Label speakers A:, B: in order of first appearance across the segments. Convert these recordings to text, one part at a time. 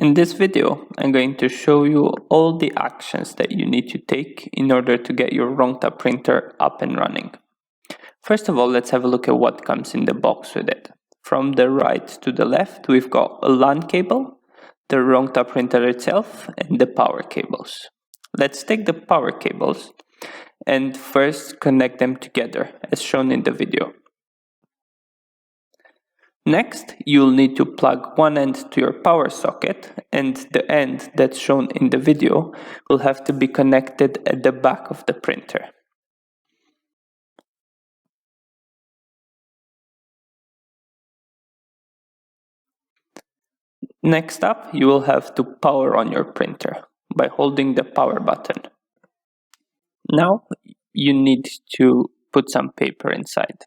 A: In this video, I'm going to show you all the actions that you need to take in order to get your Rongta printer up and running. First of all, let's have a look at what comes in the box with it. From the right to the left, we've got a LAN cable, the Rongta printer itself, and the power cables. Let's take the power cables and first connect them together, as shown in the video. Next, you'll need to plug one end to your power socket, and the end that's shown in the video will have to be connected at the back of the printer. Next up, you will have to power on your printer by holding the power button. Now, you need to put some paper inside.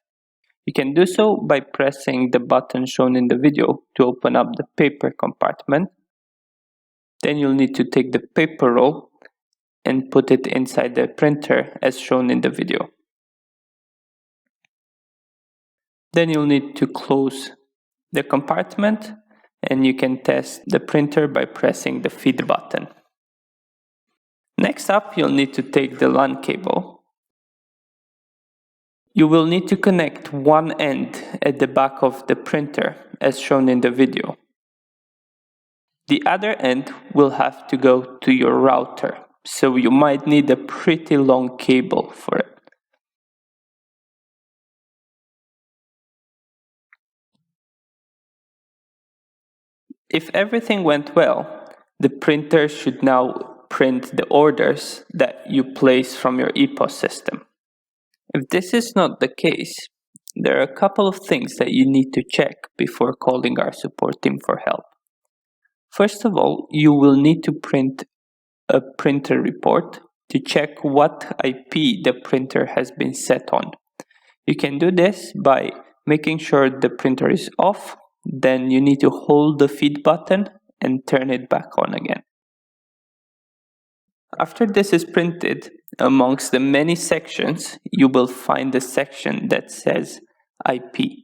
A: You can do so by pressing the button shown in the video to open up the paper compartment. Then you'll need to take the paper roll and put it inside the printer as shown in the video. Then you'll need to close the compartment and you can test the printer by pressing the feed button. Next up, you'll need to take the LAN cable. You will need to connect one end at the back of the printer as shown in the video. The other end will have to go to your router, so you might need a pretty long cable for it. If everything went well, the printer should now print the orders that you place from your ePOS system. If this is not the case, there are a couple of things that you need to check before calling our support team for help. First of all, you will need to print a printer report to check what IP the printer has been set on. You can do this by making sure the printer is off, then you need to hold the feed button and turn it back on again. After this is printed, amongst the many sections, you will find a section that says IP.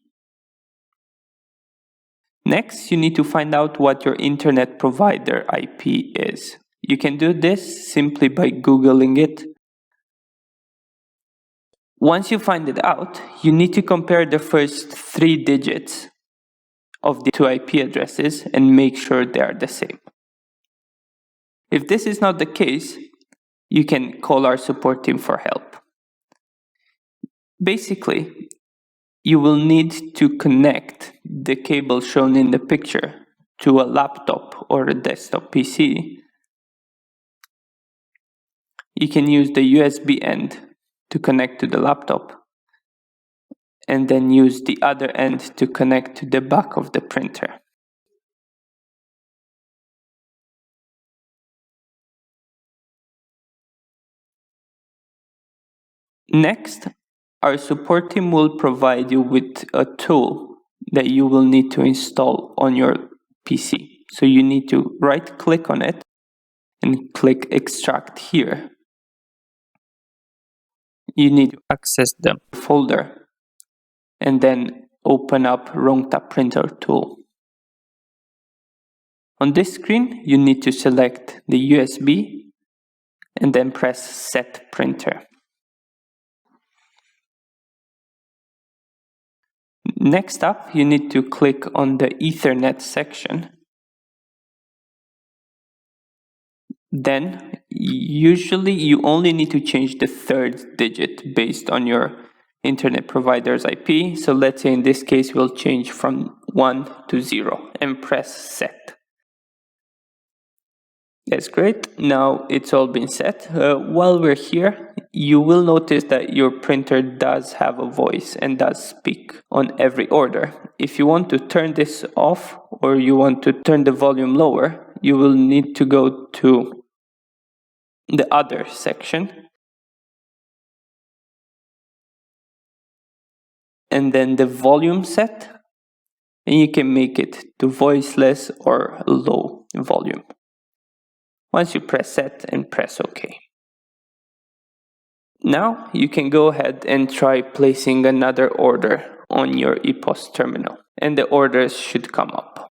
A: Next, you need to find out what your internet provider IP is. You can do this simply by Googling it. Once you find it out, you need to compare the first 3 digits of the 2 IP addresses and make sure they are the same. If this is not the case, you can call our support team for help. Basically, you will need to connect the cable shown in the picture to a laptop or a desktop PC. You can use the USB end to connect to the laptop, and then use the other end to connect to the back of the printer. Next, our support team will provide you with a tool that you will need to install on your PC. So you need to right-click on it and click Extract here. You need to access the folder and then open up Rongta Printer tool. On this screen, you need to select the USB and then press Set Printer. Next up, you need to click on the Ethernet section. Then, usually you only need to change the 3rd digit based on your internet provider's IP. So let's say in this case, we'll change from 1 to 0 and press Set. That's great. Now it's all been set. While we're here, you will notice that your printer does have a voice and does speak on every order. If you want to turn this off or you want to turn the volume lower, you will need to go to the Other section and then the volume set, and you can make it to voiceless or low volume. Once you press Set and press OK. Now you can go ahead and try placing another order on your ePOS terminal, and the orders should come up.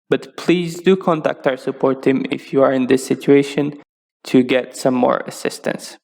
A: But please do contact our support team if you are in this situation to get some more assistance.